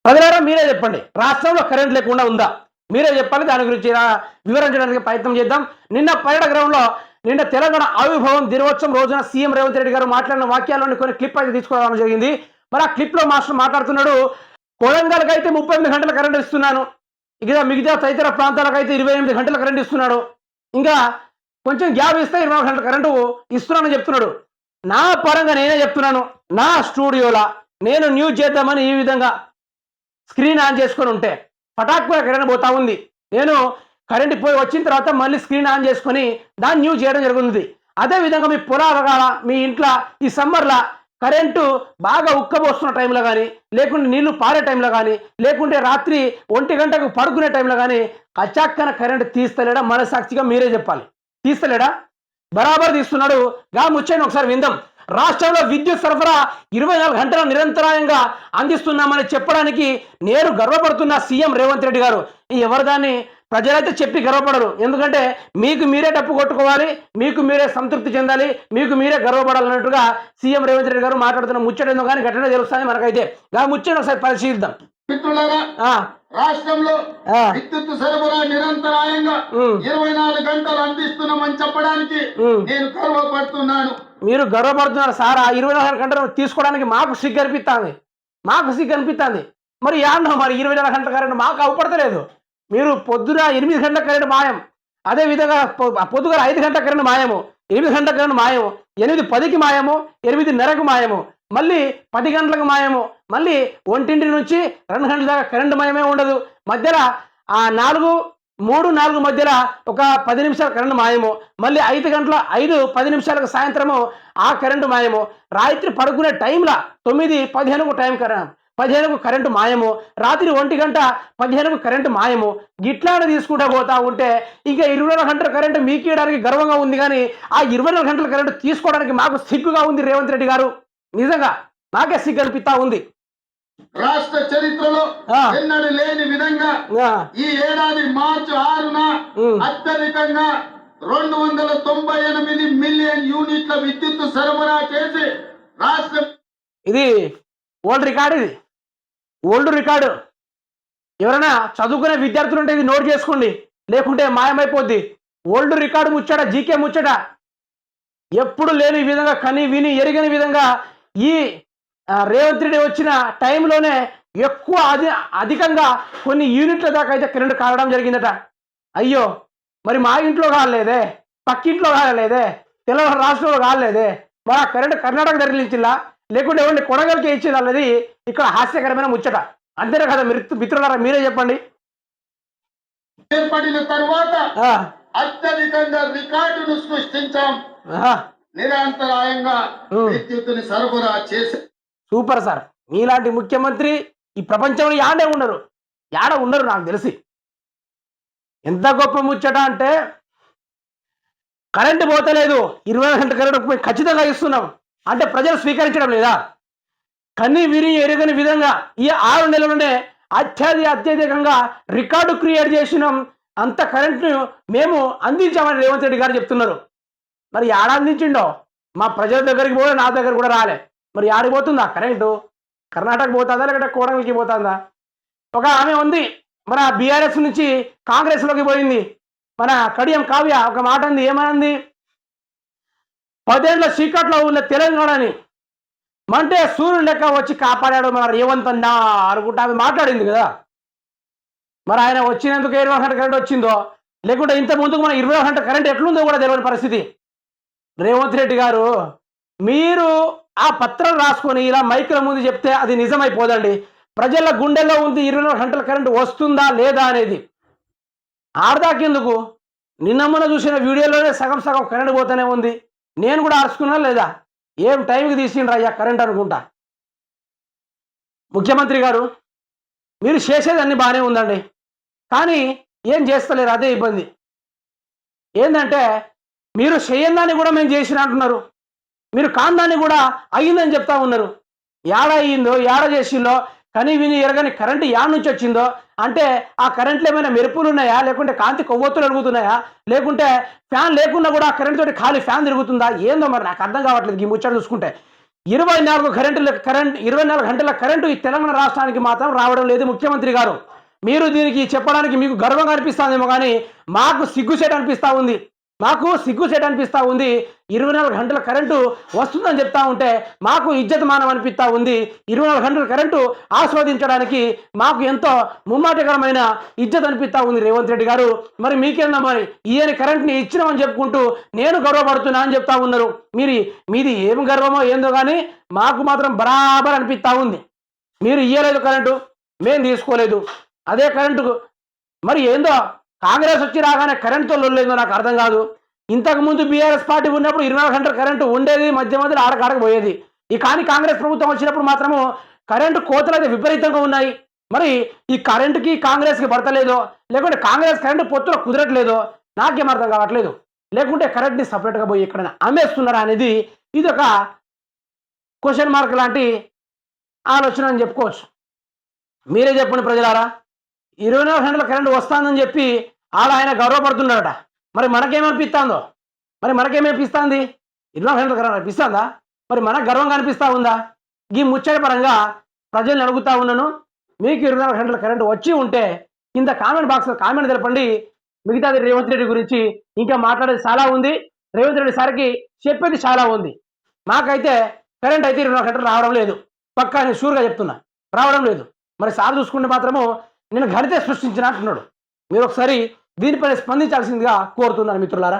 ప్రజలారా మీరే చెప్పండి. రాష్ట్రంలో కరెంట్ లేకుండా ఉందా? మీరే చెప్పాలి. దాని గురించి వివరించడానికి ప్రయత్నం చేద్దాం. నిన్న పరేడ్ గ్రౌండ్‌లో నిన్న తెలంగాణ ఆవిర్భావం దినోత్సవం రోజున సీఎం రేవంత్ రెడ్డి గారు మాట్లాడిన వాక్యాల్లోని కొన్ని క్లిప్ అయితే తీసుకురావడం జరిగింది. మరి ఆ క్లిప్‌లో మాస్టర్ మాట్లాడుతున్నాడు. కొడంగల్‌కైతే 38 గంటల కరెంట్ ఇస్తున్నాను. ఇక మిగతా తదితర ప్రాంతాలకైతే 28 గంటల కరెంట్ ఇస్తున్నాడు. ఇంకా కొంచెం గ్యాప్ ఇస్తే 24 గంటల కరెంటు ఇస్తున్నానని చెప్తున్నాడు. నా పరంగా నేనే చెప్తున్నాను. నా స్టూడియోలో నేను న్యూస్ చేద్దామని ఈ విధంగా స్క్రీన్ ఆన్ చేసుకొని ఉంటే పటాక్కున కరెంట్ పోతా ఉంది. నేను కరెంట్ పోయి వచ్చిన తర్వాత మళ్ళీ స్క్రీన్ ఆన్ చేసుకొని దాన్ని న్యూస్ చేయడం జరుగుతుంది. అదేవిధంగా మీ పొలాల మీ ఇంట్లో ఈ సమ్మర్లో కరెంటు బాగా ఉక్కబోస్తున్న టైంలో కానీ, లేకుంటే నీళ్లు పారే టైంలో కానీ, లేకుంటే రాత్రి 1 గంటకు పడుకునే టైంలో కానీ కచాక్కన కరెంటు తీస్తలేడా? మనసాక్షిగా మీరే చెప్పాలి. తీస్తలేడా? బరాబర్ తీస్తున్నాడు. ముచ్చని ఒకసారి విందాం. రాష్ట్రంలో విద్యుత్ సరఫరా 24 గంటల నిరంతరాయంగా అందిస్తున్నామని చెప్పడానికి నేను గర్వపడుతున్న సీఎం రేవంత్ రెడ్డి గారు. ఎవరు దాన్ని ప్రజలైతే చెప్పి గర్వపడరు. ఎందుకంటే మీకు మీరే డప్పు కొట్టుకోవాలి, మీకు మీరే సంతృప్తి చెందాలి, మీకు మీరే గర్వపడాలన్నట్టుగా సీఎం రేవంత్ రెడ్డి గారు మాట్లాడుతున్న ముచ్చటేందో కానీ గట్టిగా తెలుస్తుంది మనకైతే. ముచ్చట ఒకసారి పరిశీలిద్దాం. మిత్రులారా, రాష్ట్రంలో విద్యుత్ సరఫరా నిరంతరాయంగా 24 గంటలు అందిస్తున్నామని చెప్పడానికి నేను గర్వపడుతున్నాను. మీరు గర్వపడుతున్నారు సార్. ఆ 24 గంటలు తీసుకోవడానికి మాకు సిగ్గు అనిపిస్తుంది. మరి యాడ్నో మరి 24 గంటల కరెంట్ మాకు అవపడతలేదు. మీరు పొద్దున 8 గంటల కరెంట్ మాయం, అదేవిధంగా పొద్దుగల 5 గంటల కరెంట్ మాయము, 8 గంటల కరెంట్ మాయము, 8:10కి మాయము, 8:30కు మాయము, మళ్ళీ 10 గంటలకు మాయము, మళ్ళీ 1 నుంచి 2 గంటల దాకా కరెంటు మాయమే ఉండదు. మధ్యలో ఆ 3-4 మధ్యలో ఒక 10 నిమిషాల కరెంటు మాయము, మళ్ళీ 5-10 నిమిషాలకు సాయంత్రము ఆ కరెంటు మాయము, రాత్రి పడుకునే టైంలో 9:15కు 15కు కరెంటు మాయము, రాత్రి 1:15కు కరెంటు మాయము. గిట్లానే తీసుకుంటూ పోతా ఉంటే ఇంకా 24 గంటల కరెంటు మీకు ఇవ్వడానికి గర్వంగా ఉంది, కానీ ఆ 24 గంటల కరెంటు తీసుకోవడానికి మాకు సిగ్గుగా ఉంది రేవంత్ రెడ్డి గారు. నిజంగా నాకే సిగ్గు అనిపిస్తా ఉంది. రాష్ట్ర చరిత్రలో ఎన్నడూ లేని విధంగా ఈ ఏడాది మార్చి 6న అత్యధికంగా 298 మిలియన్ యూనిట్ల విద్యుత్ సరఫరా చేసి రాష్ట్రం ఇది ఓల్డ్ రికార్డు. ఎవరైనా చదువుకునే విద్యార్థులు ఉంటే ఇది నోట్ చేసుకోండి, లేకుంటే మాయమైపోద్ది. ఓల్డ్ రికార్డు ముచ్చట, జీకే ముచ్చట. ఎప్పుడు లేని విధంగా కని విని ఎరిగని విధంగా ఈ రేవంత్ రెడ్డి వచ్చిన టైంలోనే ఎక్కువ అధికంగా కొన్ని యూనిట్ల దాకా అయితే కరెంటు కావడం జరిగిందట. అయ్యో, మరి మా ఇంట్లో కాలేదే, పక్కింట్లో కాలేదే, తెలంగాణ రాష్ట్రంలో కాలేదే, మరి ఆ కరెంటు కర్ణాటక తరలించిందా, లేకుంటే ఎవరిని కొనగలికి ఇచ్చింది అన్నది ఇక్కడ హాస్యకరమైన ముచ్చట. అంతేనే కదా మిత్రులారా, మీరే చెప్పండి. ఏర్పడిన తర్వాత అత్యధికంగా రికార్డును సృష్టించాం. నిరంతరాయంగా విద్యుత్తుని సరఫరా చేసి సూపర్ సార్. మీలాంటి ముఖ్యమంత్రి ఈ ప్రపంచంలో యాడ ఉండరు నాకు తెలిసి. ఎంత గొప్ప ముచ్చట అంటే, కరెంటు పోతలేదు, 24 గంటల కరెంటు ఖచ్చితంగా ఇస్తున్నాం అంటే ప్రజలు స్వీకరించడం లేదా? కన్ని విరి ఎరుగని విధంగా ఈ 6 నెలలోనే అత్యధికంగా రికార్డు క్రియేట్ చేసినాం. అంత కరెంటును మేము అందించామని రేవంత్ రెడ్డి గారు చెప్తున్నారు. మరి యాడ అందించిండో? మా ప్రజల దగ్గరికి పోలే, నా దగ్గర కూడా రాలే. మరి యాడికి పోతుందా కరెంటు? కర్ణాటక పోతుందా, లేకపోతే కోడంగల్కి పోతుందా? ఒక ఆమె ఉంది, మన బీఆర్ఎస్ నుంచి కాంగ్రెస్లోకి పోయింది, మన కడియం కావ్య. ఒక మాట అంది, ఏమనంది? 10 ఏళ్ల చీకట్లో ఉన్న తెలంగాణని మంటే సూర్యుడు లెక్క వచ్చి కాపాడాడు మన రేవంత్ అన్నా అనుకుంటా ఆమె మాట్లాడింది కదా. మరి ఆయన వచ్చినందుకు 24 గంటల కరెంట్ వచ్చిందో, లేకుంటే ఇంత ముందుకు మన 24 గంటల కరెంట్ ఎట్లుందో కూడా తెలియని పరిస్థితి. రేవంత్ రెడ్డి గారు, మీరు ఆ పత్రం రాసుకొని ఇలా మైకుల ముందు చెప్తే అది నిజమైపోదండి. ప్రజల గుండెల్లో ఉంది 24 గంటల కరెంటు వస్తుందా లేదా అనేది. ఆడదాకెందుకు? నిన్నమ్మన చూసిన వీడియోలోనే సగం కరెంటు పోతూనే ఉంది. నేను కూడా అరుచుకున్నా లేదా? ఏం టైంకి తీసిండ్రు అయ్యా కరెంట్ అనుకుంటా. ముఖ్యమంత్రి గారు, మీరు చేసేది అన్ని బాగానే ఉందండి, కానీ ఏం చేస్తలేరు, అదే ఇబ్బంది. ఏంటంటే మీరు చేయని కూడా మేము చేసిన అంటున్నారు, మీరు కాందాన్ని కూడా అయ్యిందని చెప్తా ఉన్నారు. యాడ అయ్యిందో, యాడ చేసిందో, కని విని ఎరగని కరెంటు యాడ్ నుంచి వచ్చిందో అంటే ఆ కరెంట్లో ఏమైనా మెరుపులు ఉన్నాయా, లేకుంటే కాంతి కొవ్వొత్తులు అడుగుతున్నాయా, లేకుంటే ఫ్యాన్ లేకుండా కూడా ఆ కరెంట్ తోటి ఖాళీ ఫ్యాన్ తిరుగుతుందా? ఏందో మరి నాకు అర్థం కావట్లేదు ఈ ముచ్చట చూసుకుంటే. 24 గంటల కరెంటు ఈ తెలంగాణ రాష్ట్రానికి మాత్రం రావడం లేదు ముఖ్యమంత్రి గారు. మీరు దీనికి చెప్పడానికి మీకు గర్వంగా అనిపిస్తుందేమో కానీ మాకు సిగ్గుసేట్ అనిపిస్తూ ఉంది. 24 గంటల కరెంటు వస్తుందని చెప్తా ఉంటే మాకు ఇజ్జతమానం అనిపిస్తూ ఉంది. 24 గంటల కరెంటు ఆస్వాదించడానికి మాకు ఎంతో ముమ్మాటకరమైన ఇజ్జత్ అనిపిస్తూ ఉంది రేవంత్ రెడ్డి గారు. మరి మీకేందా మరి ఈయన కరెంట్ని ఇచ్చినామని చెప్పుకుంటూ నేను గర్వపడుతున్నా అని చెప్తా ఉన్నారు. మీది ఏం గర్వమో ఏందో కానీ మాకు మాత్రం బరాబర్ అనిపిస్తూ ఉంది. మీరు ఇయ్యలేదు కరెంటు, మేము తీసుకోలేదు. అదే కరెంటుకు మరి ఏందో కాంగ్రెస్ వచ్చి రాగానే కరెంటుతో లొల్లేదో నాకు అర్థం కాదు. ఇంతకుముందు బీఆర్ఎస్ పార్టీ ఉన్నప్పుడు 24 గంటల కరెంటు ఉండేది, మధ్య మధ్యలో ఆడకాడకు పోయేది. కానీ కాంగ్రెస్ ప్రభుత్వం వచ్చినప్పుడు మాత్రము కరెంటు కోతలు అయితే విపరీతంగా ఉన్నాయి. మరి ఈ కరెంటుకి కాంగ్రెస్కి పడతలేదో, లేకుంటే కాంగ్రెస్ కరెంటు పొత్తులో కుదరట్లేదో నాకేం అర్థం కావట్లేదు. లేకుంటే కరెంట్ని సపరేట్గా పోయి ఎక్కడైనా అమ్మేస్తున్నారా అనేది ఇది ఒక క్వశ్చన్ మార్క్ లాంటి ఆలోచన అని చెప్పుకోవచ్చు. మీరే చెప్పండి ప్రజలారా. 24 గంటల కరెంటు వస్తుందని చెప్పి ఆయన గర్వపడుతున్నాడట. మరి మనకేమనిపిస్తుందో, మరి మనకేమనిపిస్తుంది? 24 గంటల కరెంట్ అనిపిస్తుందా? మరి మనకు గర్వంగా అనిపిస్తూ ఉందా? ఈ ముచ్చట పరంగా ప్రజల్ని అడుగుతా ఉన్నాను. మీకు 24 గంటల కరెంటు వచ్చి ఉంటే కింద కామెంట్ బాక్స్లో కామెంట్ తెలపండి. మిగతాది రేవంత్ రెడ్డి గురించి ఇంకా మాట్లాడేది చాలా ఉంది. రేవంత్ రెడ్డి సార్కి చెప్పేది చాలా ఉంది. మాకైతే కరెంట్ అయితే 24 గంటలు రావడం లేదు. పక్కా నేను షూర్గా చెప్తున్నా, రావడం లేదు. మరి సార్ చూసుకుంటే మాత్రము నేను గణితే సృష్టించిన అంటున్నాడు. మీరు ఒకసారి దీనిపై స్పందించాల్సిందిగా కోరుతున్నాను మిత్రులారా.